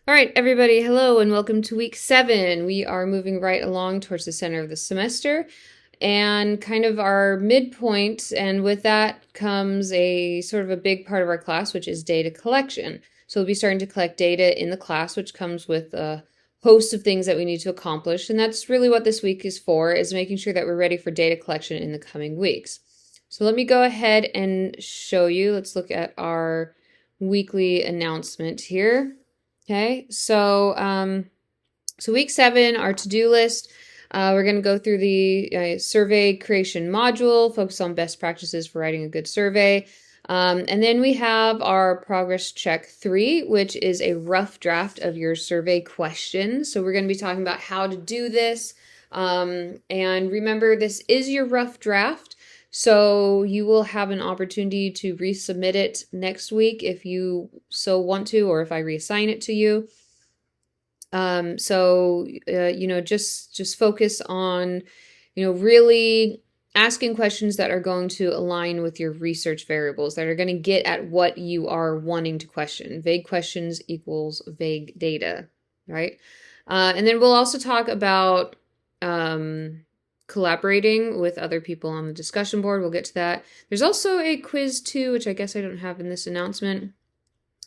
All right, everybody, hello and welcome to week 7. We are moving right along towards the center of the semester and kind of our midpoint, and with that comes a sort of a big part of our class, which is data collection. So we'll be starting to collect data in the class, which comes with a host of things that we need to accomplish, and that's really what this week is for, is making sure that we're ready for data collection in the coming weeks. So let me go ahead and show you. Let's look at our weekly announcement here. Okay, so week 7, our to-do list. We're going to go through the survey creation module, focus on best practices for writing a good survey. And then we have our progress check 3, which is a rough draft of your survey questions. So we're going to be talking about how to do this. And remember, this is your rough draft. So you will have an opportunity to resubmit it next week if you so want to, or if I reassign it to you. Just focus on, really asking questions that are going to align with your research variables, that are going to get at what you are wanting to question. Vague questions equals vague data, right? And then we'll also talk about collaborating with other people on the discussion board. We'll get to that. There's also a quiz too, which I guess I don't have in this announcement.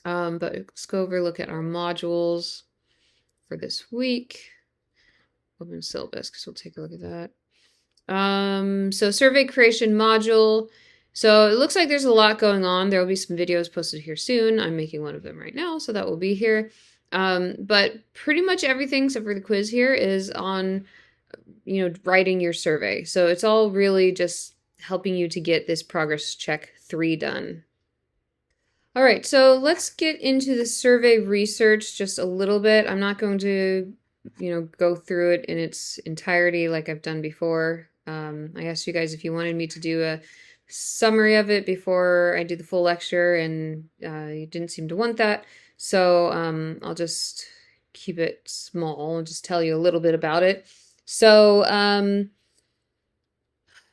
But let's go over, look at our modules for this week. Open syllabus, because we'll take a look at that. So survey creation module. So it looks like there's a lot going on. There will be some videos posted here soon. I'm making one of them right now, so that will be here. But pretty much everything except for the quiz here is on, writing your survey. So it's all really just helping you to get this progress check 3 done. All right, so let's get into the survey research just a little bit. I'm not going to, go through it in its entirety like I've done before. I asked you guys if you wanted me to do a summary of it before I do the full lecture, and you didn't seem to want that. So I'll just keep it small and just tell you a little bit about it. So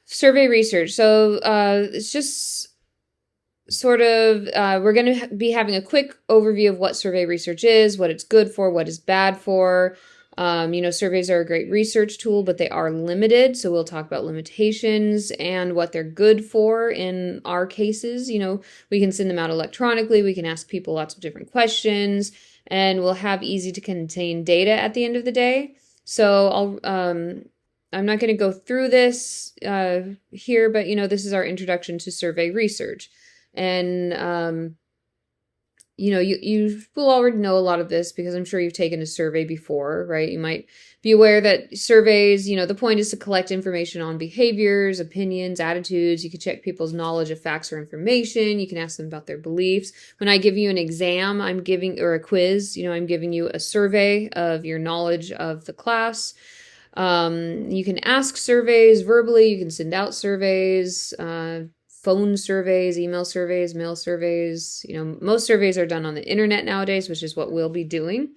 survey research. So it's just sort of, we're going to be having a quick overview of what survey research is, what it's good for, what it's bad for. Surveys are a great research tool, but they are limited. So we'll talk about limitations and what they're good for in our cases. We can send them out electronically. We can ask people lots of different questions, and we'll have easy to contain data at the end of the day. So I'm not going to go through this here, but, this is our introduction to survey research. And, you will already know a lot of this because I'm sure you've taken a survey before, right? You might be aware that surveys, the point is to collect information on behaviors, opinions, attitudes. You can check people's knowledge of facts or information. You can ask them about their beliefs. When I give you an exam, or a quiz, I'm giving you a survey of your knowledge of the class. You can ask surveys verbally. You can send out surveys, phone surveys, email surveys, mail surveys. Most surveys are done on the internet nowadays, which is what we'll be doing.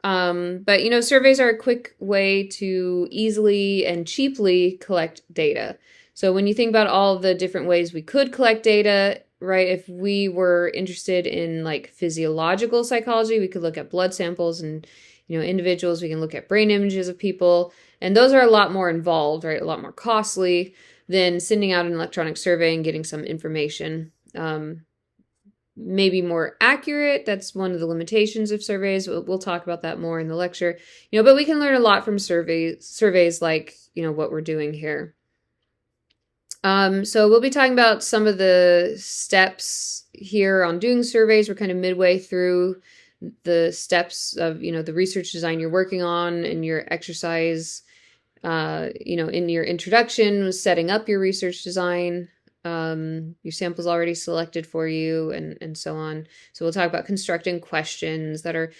But surveys are a quick way to easily and cheaply collect data. So when you think about all the different ways we could collect data, right? If we were interested in like physiological psychology, we could look at blood samples and, individuals. We can look at brain images of people, and those are a lot more involved, right? A lot more costly than sending out an electronic survey and getting some information. Maybe more accurate. That's one of the limitations of surveys. We'll talk about that more in the lecture. But we can learn a lot from surveys like, what we're doing here. So we'll be talking about some of the steps here on doing surveys. We're kind of midway through the steps of, the research design you're working on, and your exercise, in your introduction was setting up your research design. Your sample's already selected for you, and so on. So we'll talk about constructing questions that are,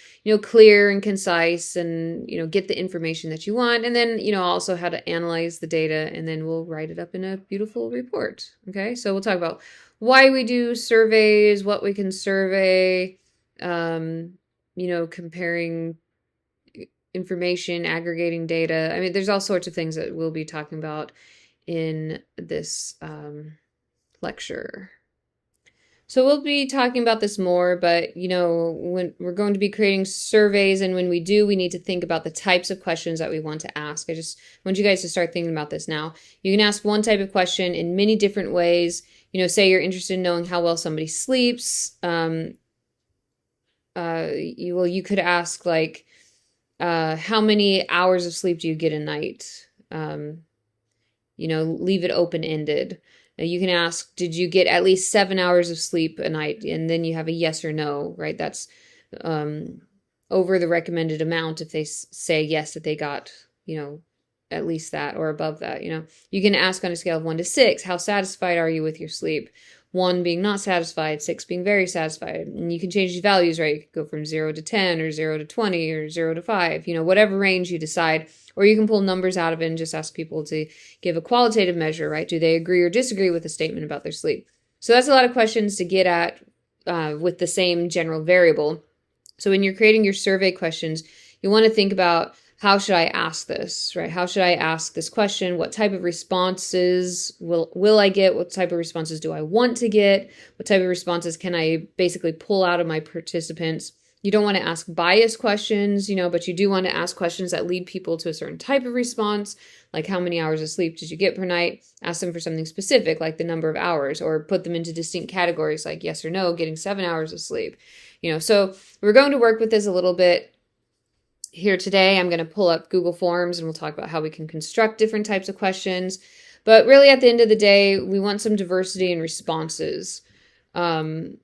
clear and concise, and, get the information that you want. And then, also how to analyze the data, and then we'll write it up in a beautiful report. Okay. So we'll talk about why we do surveys, what we can survey, comparing information, aggregating data. I mean, there's all sorts of things that we'll be talking about in this lecture. So we'll be talking about this more, but when we're going to be creating surveys, and when we do, we need to think about the types of questions that we want to ask. I just want you guys to start thinking about this now. You can ask one type of question in many different ways. Say you're interested in knowing how well somebody sleeps. You could ask like, how many hours of sleep do you get a night? Leave it open-ended. You can ask, did you get at least 7 hours of sleep a night? And then you have a yes or no, right? That's over the recommended amount if they say yes, that they got, at least that or above that. You can ask on a scale of 1 to 6, how satisfied are you with your sleep? 1 being not satisfied, 6 being very satisfied. And you can change these values, right? You could go from 0 to 10 or 0 to 20 or 0 to 5, whatever range you decide. Or you can pull numbers out of it and just ask people to give a qualitative measure, right? Do they agree or disagree with a statement about their sleep? So that's a lot of questions to get at with the same general variable. So when you're creating your survey questions, you want to think about, how should I ask this, right? How should I ask this question? What type of responses will I get? What type of responses do I want to get? What type of responses can I basically pull out of my participants? You don't want to ask biased questions, but you do want to ask questions that lead people to a certain type of response, like how many hours of sleep did you get per night? Ask them for something specific, like the number of hours, or put them into distinct categories, like yes or no, getting 7 hours of sleep. So we're going to work with this a little bit here today. I'm going to pull up Google Forms and we'll talk about how we can construct different types of questions. But really, at the end of the day, we want some diversity in responses. We'll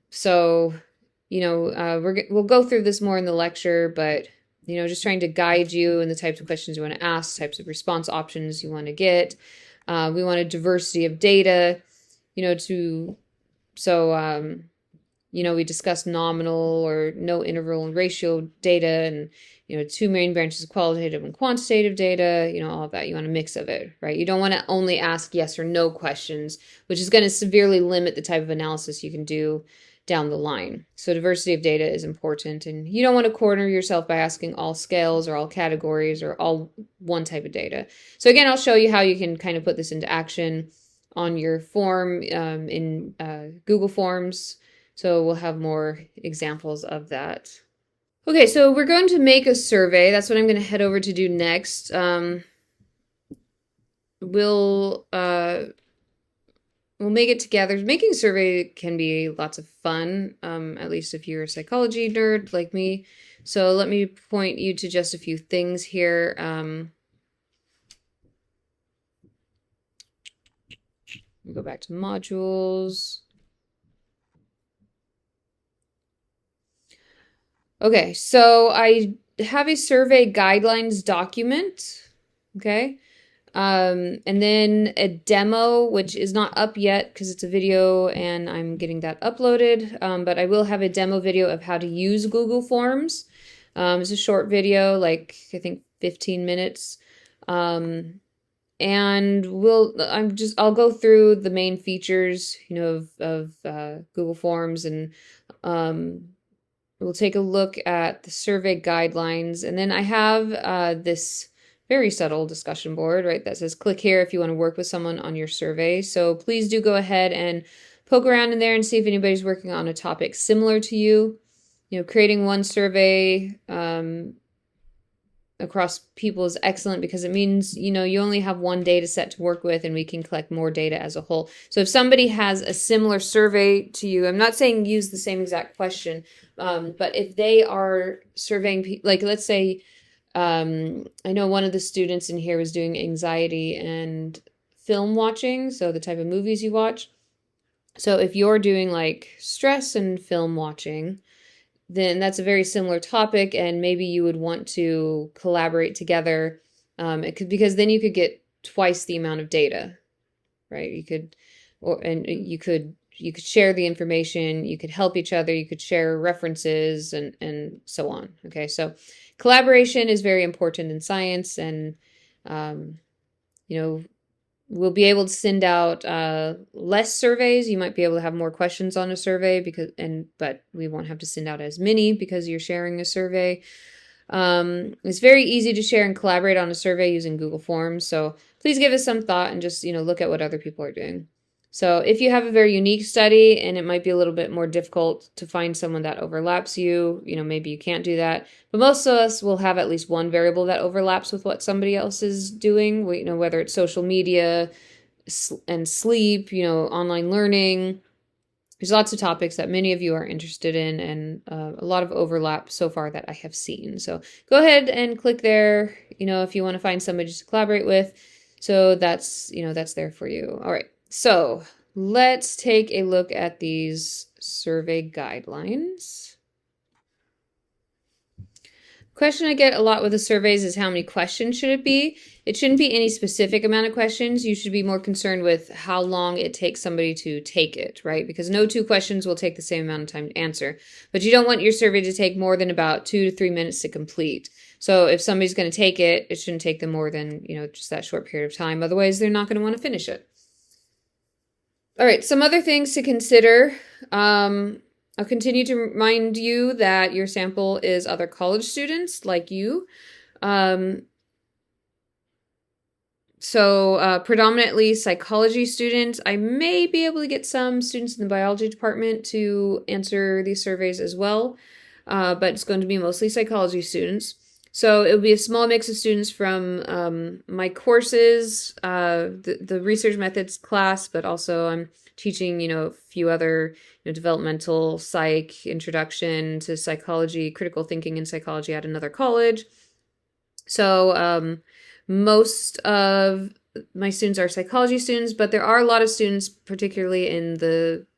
go through this more in the lecture, but just trying to guide you in the types of questions you want to ask, types of response options you want to get. We want a diversity of data, we discussed nominal or no interval and ratio data, and 2 main branches of qualitative and quantitative data, all of that. You want a mix of it, right? You don't want to only ask yes or no questions, which is going to severely limit the type of analysis you can do down the line. So diversity of data is important, and you don't want to corner yourself by asking all scales or all categories or all one type of data. So again, I'll show you how you can kind of put this into action on your form in Google Forms. So we'll have more examples of that. Okay, so we're going to make a survey. That's what I'm going to head over to do next. We'll make it together. Making a survey can be lots of fun, at least if you're a psychology nerd like me. So let me point you to just a few things here. Go back to modules. Okay, so I have a survey guidelines document, okay? And then a demo, which is not up yet because it's a video and I'm getting that uploaded. But I will have a demo video of how to use Google Forms. It's a short video, like I think 15 minutes. And I'll go through the main features, of Google Forms, and we'll take a look at the survey guidelines. And then I have this very subtle discussion board, right, that says click here if you want to work with someone on your survey. So please do go ahead and poke around in there and see if anybody's working on a topic similar to you. Creating one survey across people is excellent because it means, you only have one data set to work with and we can collect more data as a whole. So if somebody has a similar survey to you, I'm not saying use the same exact question, but if they are surveying, like let's say, I know one of the students in here was doing anxiety and film watching, so the type of movies you watch. So if you're doing like stress and film watching, then that's a very similar topic, and maybe you would want to collaborate together, because then you could get twice the amount of data, right? You could share the information, you could help each other, you could share references, and so on. Okay, so collaboration is very important in science, and we'll be able to send out less surveys. You might be able to have more questions on a survey but we won't have to send out as many because you're sharing a survey. It's very easy to share and collaborate on a survey using Google Forms. So please give us some thought and just look at what other people are doing. So if you have a very unique study and it might be a little bit more difficult to find someone that overlaps you, maybe you can't do that. But most of us will have at least one variable that overlaps with what somebody else is doing, whether it's social media and sleep, online learning. There's lots of topics that many of you are interested in, and a lot of overlap so far that I have seen. So go ahead and click there, if you want to find somebody to collaborate with. So that's there for you. All right. So let's take a look at these survey guidelines. Question I get a lot with the surveys is how many questions should it be? It shouldn't be any specific amount of questions. You should be more concerned with how long it takes somebody to take it, right? Because no two questions will take the same amount of time to answer. But you don't want your survey to take more than about 2 to 3 minutes to complete. So if somebody's going to take it, it shouldn't take them more than, just that short period of time. Otherwise, they're not going to want to finish it. All right, some other things to consider. I'll continue to remind you that your sample is other college students like you. So predominantly psychology students. I may be able to get some students in the biology department to answer these surveys as well, but it's going to be mostly psychology students. So it will be a small mix of students from my courses, the research methods class, but also I'm teaching, a few other developmental psych, introduction to psychology, critical thinking in psychology at another college. So most of my students are psychology students, but there are a lot of students, particularly in the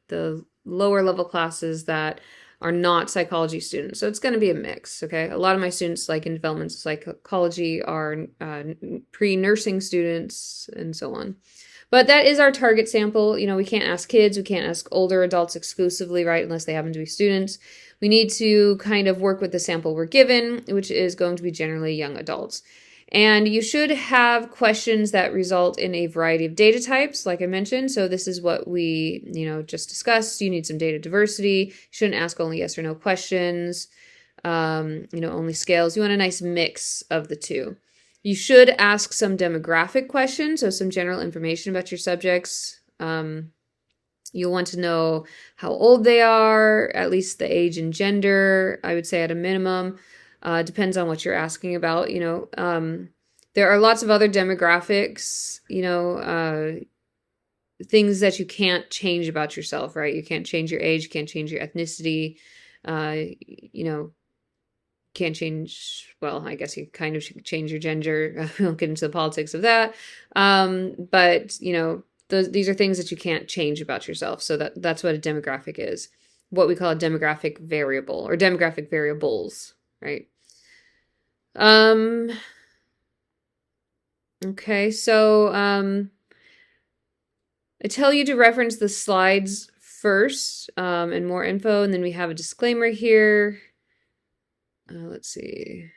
lower level classes, that are not psychology students. So it's going to be a mix, okay? A lot of my students, like in developmental psychology, are pre-nursing students and so on. But that is our target sample. We can't ask kids, we can't ask older adults exclusively, right, unless they happen to be students. We need to kind of work with the sample we're given, which is going to be generally young adults. And you should have questions that result in a variety of data types, like I mentioned. So this is what we, just discussed. You need some data diversity. You shouldn't ask only yes or no questions, only scales. You want a nice mix of the two. You should ask some demographic questions, so some general information about your subjects. You'll want to know how old they are, at least the age and gender, I would say at a minimum. Depends on what you're asking about, there are lots of other demographics, things that you can't change about yourself, right? You can't change your age, you can't change your ethnicity, can't change, well, I guess you kind of should change your gender. We won't get into the politics of that. But, these are things that you can't change about yourself. So that's what a demographic is, what we call a demographic variable or demographic variables, right? Okay, so I tell you to reference the slides first and more info, and then we have a disclaimer here. Let's see.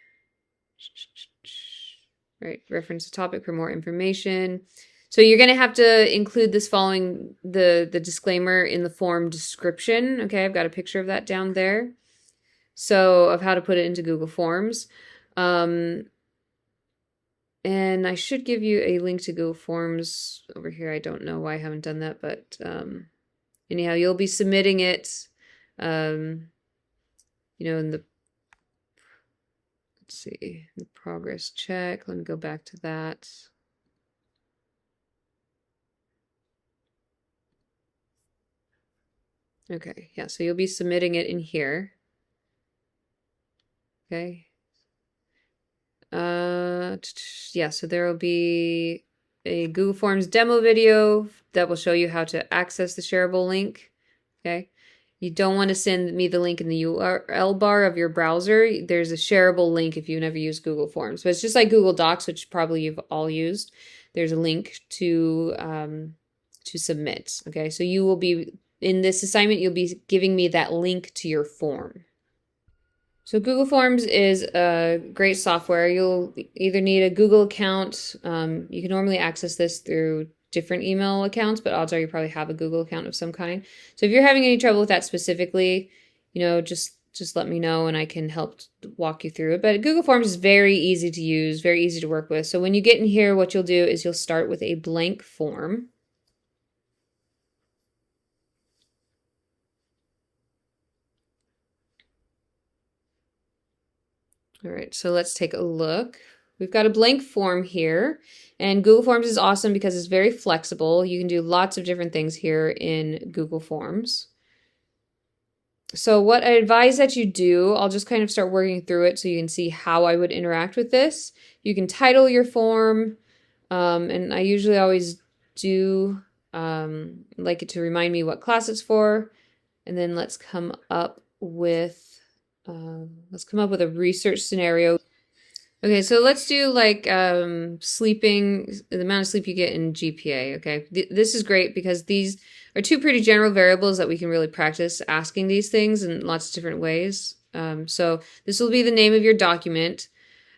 Right, reference the topic for more information. So you're going to have to include this following the disclaimer in the form description. Okay, I've got a picture of that down there. So of how to put it into Google Forms. And I should give you a link to Google Forms over here. I don't know why I haven't done that, but anyhow, you'll be submitting it, in the, let's see, the progress check. Let me go back to that. Okay, yeah, so you'll be submitting it in here. Okay. Yeah, so there will be a Google Forms demo video that will show you how to access the shareable link. Okay. You don't want to send me the link in the URL bar of your browser. There's a shareable link if you never use Google Forms. But it's just like Google Docs, which probably you've all used. There's a link to submit. Okay, so you will be, in this assignment, you'll be giving me that link to your form. So Google Forms is a great software. You'll either need a Google account. You can normally access this through different email accounts, but odds are you probably have a Google account of some kind. So if you're having any trouble with that specifically, just let me know and I can help walk you through it. But Google Forms is very easy to use, very easy to work with. So when you get in here, what you'll do is you'll start with a blank form. All right, so let's take a look. We've got a blank form here, and Google Forms is awesome because it's very flexible. You can do lots of different things here in Google Forms. So what I advise that you do, I'll just kind of start working through it so you can see how I would interact with this. You can title your form, and I usually always do like it to remind me what class it's for. And then let's come up with a research scenario. Okay, so let's do like sleeping, the amount of sleep you get in GPA, okay? This is great because these are two pretty general variables that we can really practice asking these things in lots of different ways. So this will be the name of your document.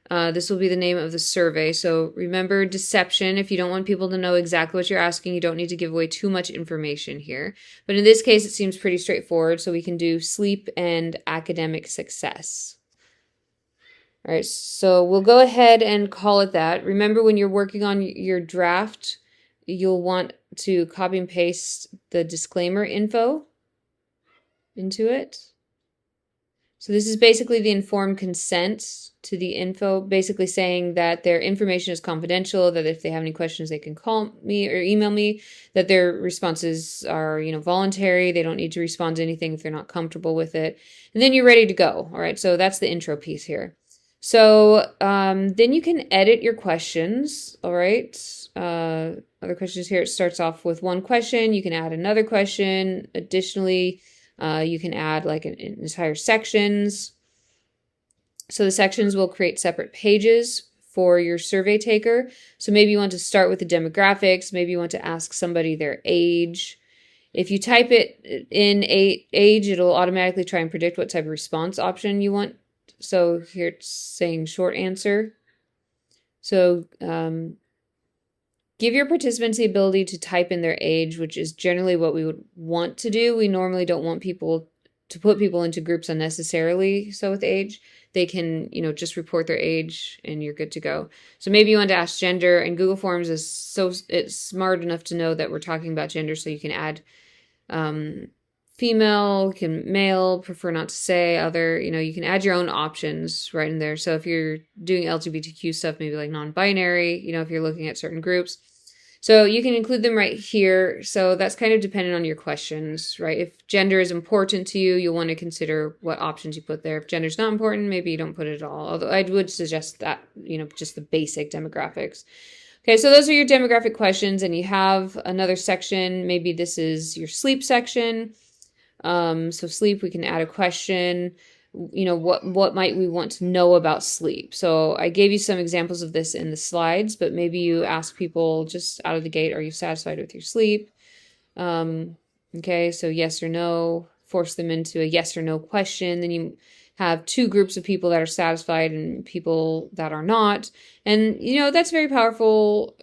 This will be the name of the survey. So remember deception. If you don't want people to know exactly what you're asking, you don't need to give away too much information here. But in this case, it seems pretty straightforward. So we can do sleep and academic success. All right, so we'll go ahead and call it that. Remember, when you're working on your draft, you'll want to copy and paste the disclaimer info into it. So this is basically the informed consent to the info, basically saying that their information is confidential, that if they have any questions, they can call me or email me, that their responses are, voluntary. They don't need to respond to anything if they're not comfortable with it. And then you're ready to go. All right, so that's the intro piece here. So then you can edit your questions, all right? Other questions here, it starts off with one question. You can add another question. Additionally, you can add like an entire sections. So the sections will create separate pages for your survey taker. So maybe you want to start with the demographics. Maybe you want to ask somebody their age. If you type it in age, it'll automatically try and predict what type of response option you want. So here it's saying short answer. So give your participants the ability to type in their age, which is generally what we would want to do. We normally don't want people to put people into groups unnecessarily. So with age, they can, just report their age and you're good to go. So maybe you want to ask gender, and Google Forms it's smart enough to know that we're talking about gender, so you can add female, male, prefer not to say, other, you can add your own options right in there. So if you're doing LGBTQ stuff, maybe like non-binary, if you're looking at certain groups. So you can include them right here. So that's kind of dependent on your questions, right? If gender is important to you, you'll want to consider what options you put there. If gender is not important, maybe you don't put it at all. Although I would suggest that, just the basic demographics. Okay, so those are your demographic questions, and you have another section. Maybe this is your sleep section. So sleep, we can add a question. What might we want to know about sleep? So I gave you some examples of this in the slides, but maybe you ask people just out of the gate, are you satisfied with your sleep? Okay, so yes or no, force them into a yes or no question. Then you have two groups of people that are satisfied and people that are not. And, that's very powerful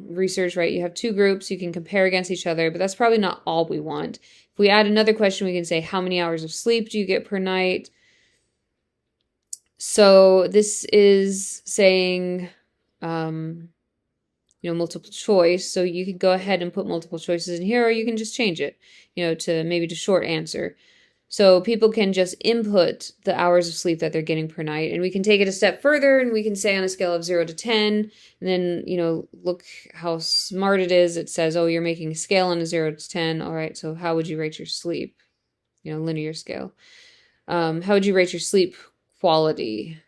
research, right? You have two groups, you can compare against each other, but that's probably not all we want. If we add another question, we can say, how many hours of sleep do you get per night? So this is saying, multiple choice. So you could go ahead and put multiple choices in here, or you can just change it, to maybe to short answer. So people can just input the hours of sleep that they're getting per night. And we can take it a step further, and we can say on a scale of 0 to 10, and then, look how smart it is. It says, oh, you're making a scale on a 0 to 10. All right, so how would you rate your sleep? Linear scale. How would you rate your sleep quality?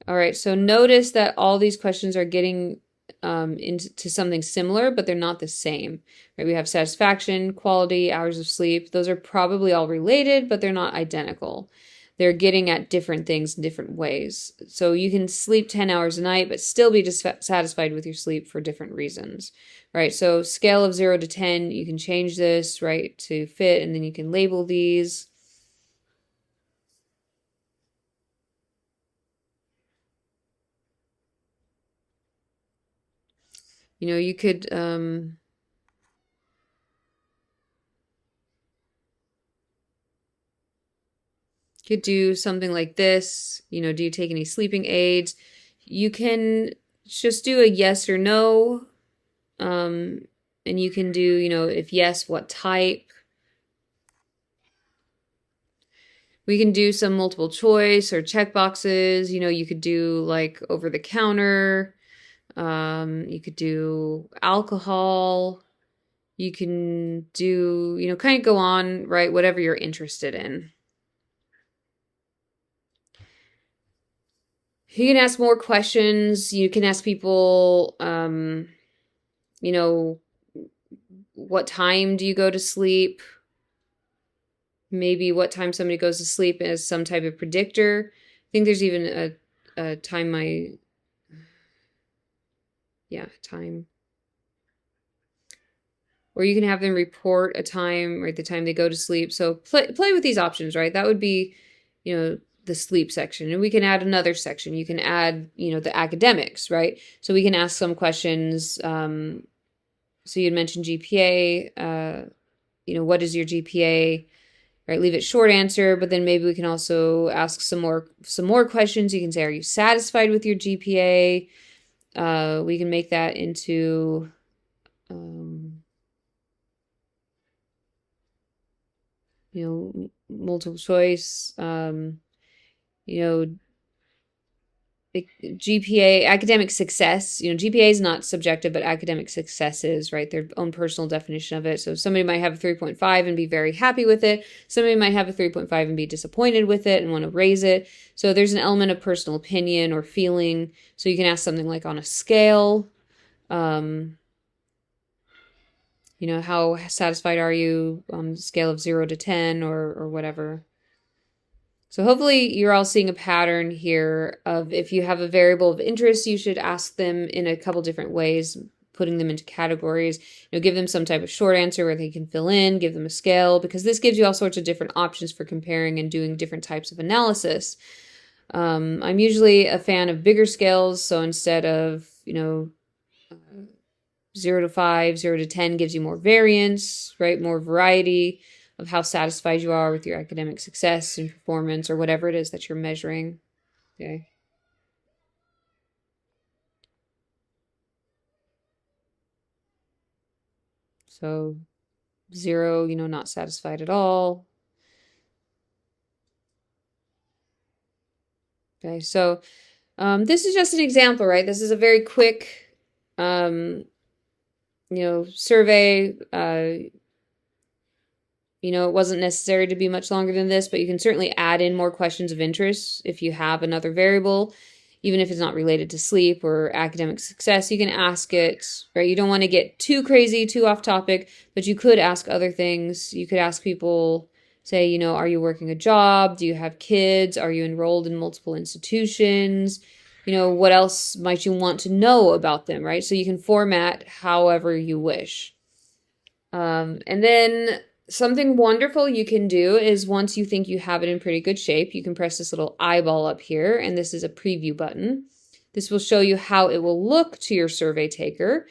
All right, so notice that all these questions are getting into something similar, but they're not the same, right? We have satisfaction, quality, hours of sleep. Those are probably all related, but they're not identical. They're getting at different things in different ways. So you can sleep 10 hours a night, but still be dissatisfied with your sleep for different reasons, right? So scale of 0 to 10, you can change this, right, to fit, and then you can label these. You could do something like this. Do you take any sleeping aids? You can just do a yes or no. And you can do, if yes, what type, We can do some multiple choice or check boxes. You know, you could do like over the counter. You could do alcohol. You can do, you know, kind of go on, right? Whatever you're interested in. You can ask more questions. You can ask people, you know, what time do you go to sleep? Maybe what time somebody goes to sleep as some type of predictor. I think there's even a time time. Or you can have them report a time, right, the time they go to sleep. So play with these options, right? That would be, you know, the sleep section. And we can add another section. You can add, you know, the academics, right? So we can ask some questions. So you'd mentioned GPA, you know, what is your GPA? Right, leave it short answer, but then maybe we can also ask some more questions. You can say, are you satisfied with your GPA? We can make that into you know, multiple choice, you know, GPA, academic success. You know, GPA is not subjective, but academic success is, right? Their own personal definition of it. So somebody might have a 3.5 and be very happy with it. Somebody might have a 3.5 and be disappointed with it and want to raise it. So there's an element of personal opinion or feeling. So you can ask something like on a scale, you know, how satisfied are you on a scale of 0 to 10 or whatever. So hopefully you're all seeing a pattern here of if you have a variable of interest, you should ask them in a couple different ways, putting them into categories. You know, give them some type of short answer where they can fill in, give them a scale, because this gives you all sorts of different options for comparing and doing different types of analysis. I'm usually a fan of bigger scales, so instead of, you know, 0 to 5, 0 to 10 gives you more variance, right? More variety of how satisfied you are with your academic success and performance or whatever it is that you're measuring. Okay. So 0, you know, not satisfied at all. Okay, so this is just an example, right? This is a very quick, you know, survey. You know, it wasn't necessary to be much longer than this, but you can certainly add in more questions of interest if you have another variable, even if it's not related to sleep or academic success. You can ask it, right? You don't want to get too crazy, too off topic, but you could ask other things. You could ask people, say, you know, are you working a job? Do you have kids? Are you enrolled in multiple institutions? You know, what else might you want to know about them, right? So you can format however you wish. And then something wonderful you can do is once you think you have it in pretty good shape, you can press this little eyeball up here, and this is a preview button. This will show you how it will look to your survey taker.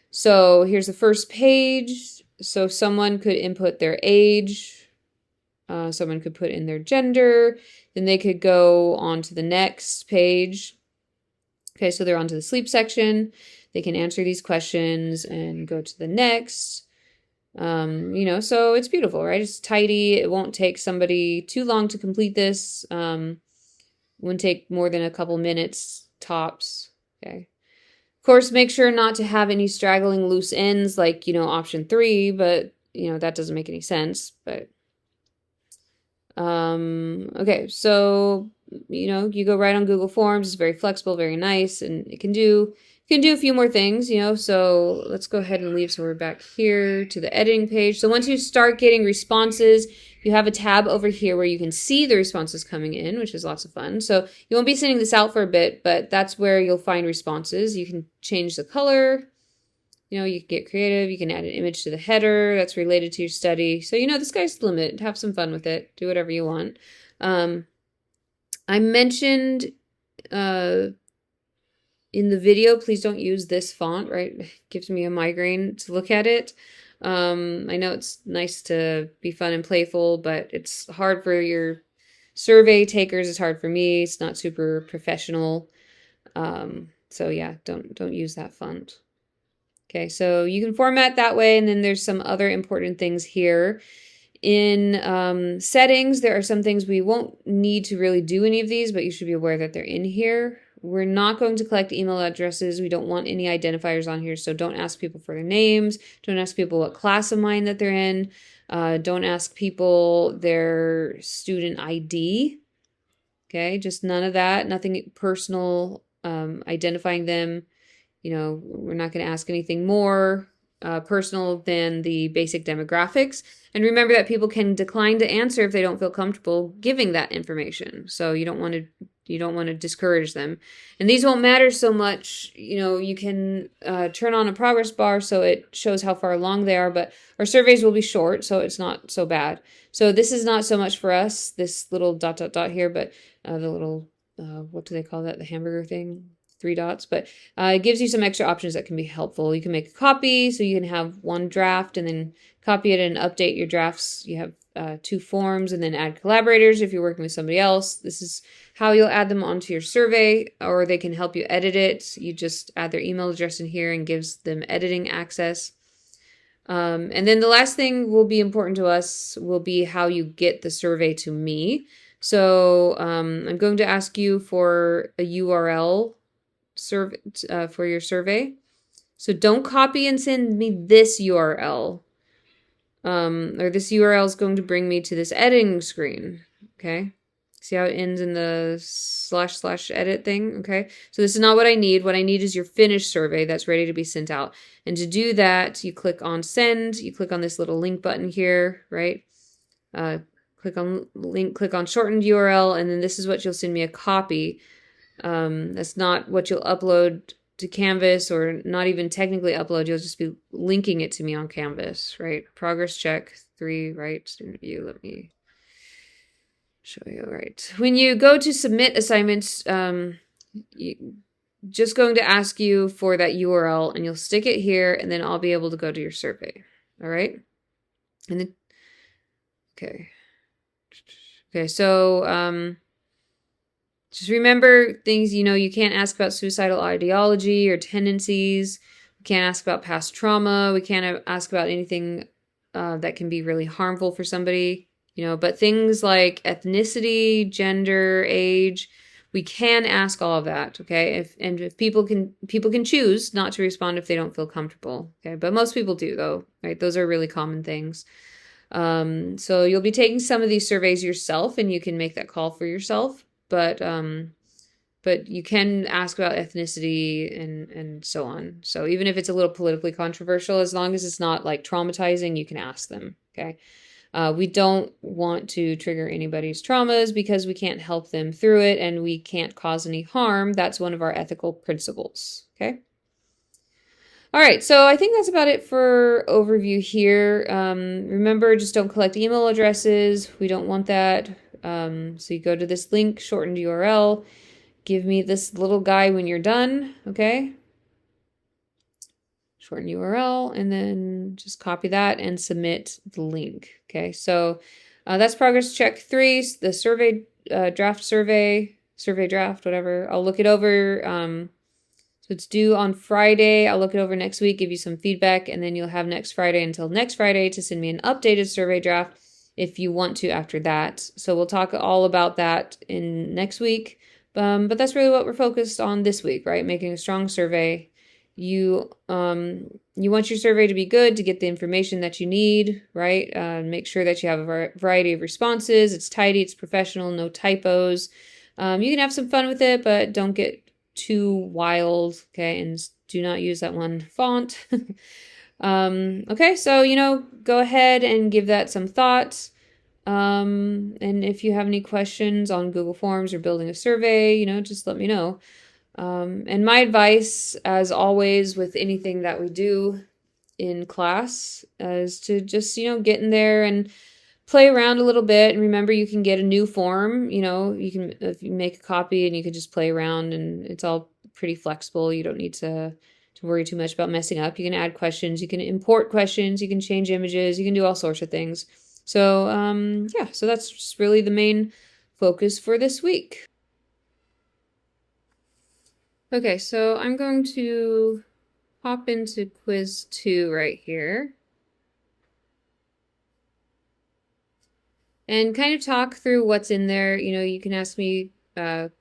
So here's the first page. So someone could input their age. Someone could put in their gender. Then they could go on to the next page. Okay, so they're onto the sleep section. They can answer these questions and go to the next. You know, so it's beautiful, right? It's tidy. It won't take somebody too long to complete this. Wouldn't take more than a couple minutes tops. Okay. Of course, make sure not to have any straggling loose ends like, you know, option 3, but, you know, that doesn't make any sense. But, okay, so, you know, you go right on Google Forms. It's very flexible, very nice, and it can do a few more things, you know, so let's go ahead and leave. So we're back here to the editing page. So once you start getting responses, you have a tab over here where you can see the responses coming in, which is lots of fun. So you won't be sending this out for a bit, but that's where you'll find responses. You can change the color. You know, you can get creative. You can add an image to the header that's related to your study. So, you know, the sky's the limit. Have some fun with it. Do whatever you want. I mentioned in the video, please don't use this font, right? It gives me a migraine to look at it. I know it's nice to be fun and playful, but it's hard for your survey takers. It's hard for me. It's not super professional. So yeah, don't use that font. Okay, so you can format that way, and then there's some other important things here In settings, there are some things we won't need to really do any of these, but you should be aware that they're in here. We're not going to collect email addresses. We don't want any identifiers on here, so don't ask people for their names. Don't ask people what class of mine that they're in. Don't ask people their student ID. Okay, just none of that. Nothing personal, identifying them. You know, we're not going to ask anything more personal than the basic demographics. And remember that people can decline to answer if they don't feel comfortable giving that information. So you don't want to discourage them. And these won't matter so much. You know, you can turn on a progress bar so it shows how far along they are, but our surveys will be short, so it's not so bad. So this is not so much for us, this little dot dot dot here, but the little what do they call that? The hamburger thing? 3 dots, but it gives you some extra options that can be helpful. You can make a copy, so you can have one draft and then copy it and update your drafts. You have 2 forms, and then add collaborators if you're working with somebody else. This is how you'll add them onto your survey, or they can help you edit it. You just add their email address in here and gives them editing access. And then the last thing will be important to us will be how you get the survey to me. So I'm going to ask you for a URL for your survey. So don't copy and send me this URL. Or this URL is going to bring me to this editing screen. Okay. See how it ends in the / edit thing? Okay. So this is not what I need. What I need is your finished survey that's ready to be sent out. And to do that, you click on send. You click on this little link button here, right? Click on link, click on shortened URL, and then this is what you'll send me a copy. That's not what you'll upload to Canvas, or not even technically upload. You'll just be linking it to me on Canvas, right? Progress check 3, right? Student view. Let me show you, right? When you go to submit assignments, just going to ask you for that URL, and you'll stick it here, and then I'll be able to go to your survey. All right? And then, okay. Okay, so, just remember things, you know, you can't ask about suicidal ideology or tendencies. We can't ask about past trauma. We can't ask about anything that can be really harmful for somebody, you know, but things like ethnicity, gender, age, we can ask all of that, okay? If people can choose not to respond if they don't feel comfortable, okay? But most people do, though, right? Those are really common things. So you'll be taking some of these surveys yourself, and you can make that call for yourself. But you can ask about ethnicity and so on. So even if it's a little politically controversial, as long as it's not like traumatizing, you can ask them, okay? We don't want to trigger anybody's traumas because we can't help them through it, and we can't cause any harm. That's one of our ethical principles, okay? All right, so I think that's about it for overview here. Remember, just don't collect email addresses. We don't want that. So you go to this link, shortened URL, give me this little guy when you're done, okay? Shorten URL, and then just copy that and submit the link, okay? So that's progress check 3, the survey, survey draft, whatever. I'll look it over. So it's due on Friday. I'll look it over next week, give you some feedback, and then you'll have next Friday until next Friday to send me an updated survey draft if you want to after that. So we'll talk all about that in next week. But that's really what we're focused on this week, right? Making a strong survey. You want your survey to be good, to get the information that you need, right? Make sure that you have a variety of responses. It's tidy, it's professional, no typos. You can have some fun with it, but don't get too wild, okay? And do not use that one font. Okay, so, you know, go ahead and give that some thought. And if you have any questions on Google Forms or building a survey, you know, just let me know. And my advice, as always, with anything that we do in class, is to just, you know, get in there and play around a little bit. And remember, you can get a new form, you know, you can, if you make a copy, and you can just play around, and it's all pretty flexible. You don't need to worry too much about messing up. You can add questions, you can import questions, you can change images, you can do all sorts of things. So, yeah, so that's just really the main focus for this week. Okay, so I'm going to hop into quiz 2 right here. and kind of talk through what's in there. You know, you can ask me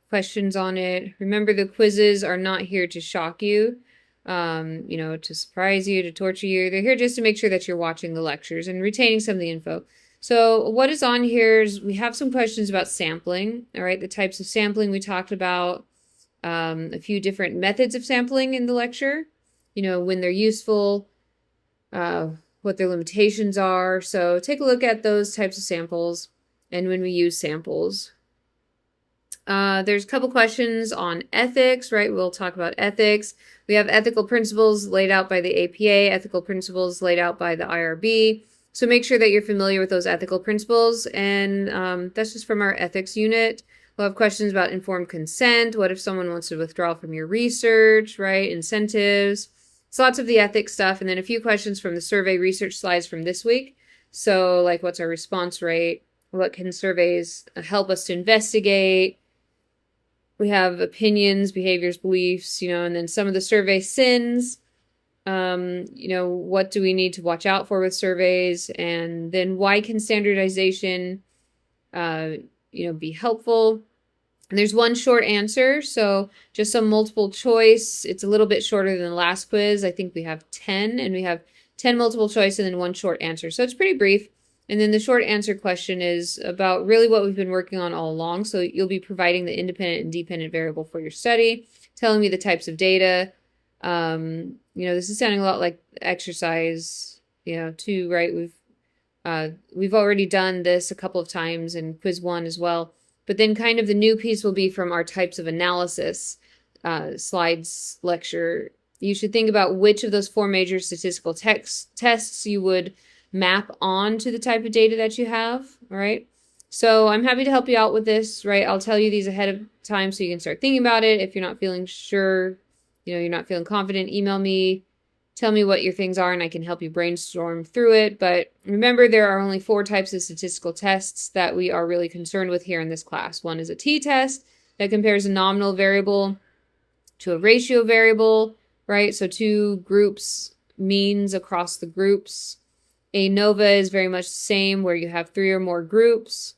questions on it. Remember, the quizzes are not here to shock you, you know, to surprise you, to torture you. They're here just to make sure that you're watching the lectures and retaining some of the info. So what is on here is we have some questions about sampling, all right, the types of sampling we talked about, a few different methods of sampling in the lecture, you know, when they're useful, what their limitations are. So take a look at those types of samples and when we use samples. There's a couple questions on ethics, right? We'll talk about ethics. We have ethical principles laid out by the APA, ethical principles laid out by the IRB. So make sure that you're familiar with those ethical principles. And that's just from our ethics unit. We'll have questions about informed consent. What if someone wants to withdraw from your research, right? Incentives. So lots of the ethics stuff. And then a few questions from the survey research slides from this week. So like, what's our response rate? What can surveys help us to investigate? We have opinions, behaviors, beliefs, you know, and then some of the survey sins. You know, what do we need to watch out for with surveys? And then why can standardization, you know, be helpful? And there's one short answer, so just some multiple choice. It's a little bit shorter than the last quiz. I think we have 10, and we have 10 multiple choice and then one short answer. So it's pretty brief. And then the short answer question is about really what we've been working on all along. So you'll be providing the independent and dependent variable for your study, telling me the types of data. You know, this is sounding a lot like exercise, you know, too, right? We've already done this a couple of times in quiz 1 as well. But then kind of the new piece will be from our types of analysis slides lecture. You should think about which of those 4 major statistical tests you would map on to the type of data that you have, all right? So I'm happy to help you out with this, right? I'll tell you these ahead of time so you can start thinking about it. If you're not feeling sure, you know, you're not feeling confident, email me, tell me what your things are, and I can help you brainstorm through it. But remember, there are only 4 types of statistical tests that we are really concerned with here in this class. One is a t-test that compares a nominal variable to a ratio variable, right? So 2 groups, means across the groups. ANOVA is very much the same, where you have 3 or more groups.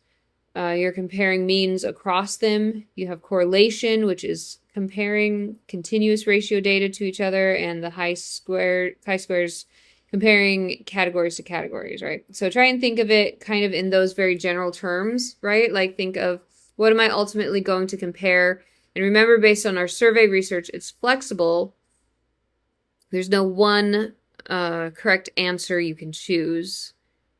You're comparing means across them. You have correlation, which is comparing continuous ratio data to each other, and the chi-squares comparing categories to categories, right? So try and think of it kind of in those very general terms, right? Like think of, what am I ultimately going to compare? And remember, based on our survey research, it's flexible. There's no one correct answer you can choose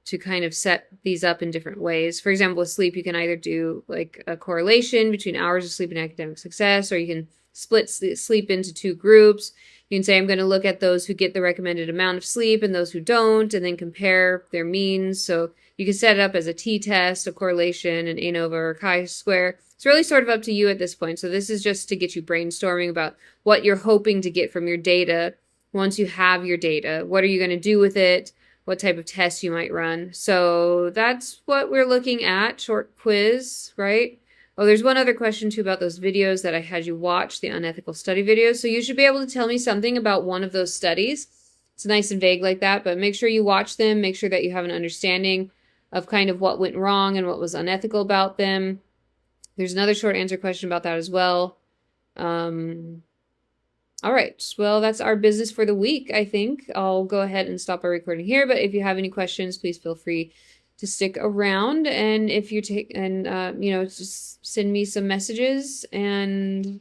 to kind of set these up in different ways. For example, with sleep, you can either do like a correlation between hours of sleep and academic success, or you can split sleep into 2 groups. You can say, I'm going to look at those who get the recommended amount of sleep and those who don't, and then compare their means. So you can set it up as a t-test, a correlation, an ANOVA, or a chi-square. It's really sort of up to you at this point. So this is just to get you brainstorming about what you're hoping to get from your data once you have your data. What are you going to do with it? What type of tests you might run. So that's what we're looking at, short quiz, right? Oh, there's one other question too about those videos that I had you watch, the unethical study videos. So you should be able to tell me something about one of those studies. It's nice and vague like that, but make sure you watch them. Make sure that you have an understanding of kind of what went wrong and what was unethical about them. There's another short answer question about that as well. All right, well, that's our business for the week, I think. I'll go ahead and stop our recording here, but if you have any questions, please feel free to stick around. And if you you know, just send me some messages, and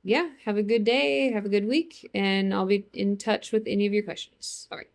yeah, have a good day, have a good week, and I'll be in touch with any of your questions. All right.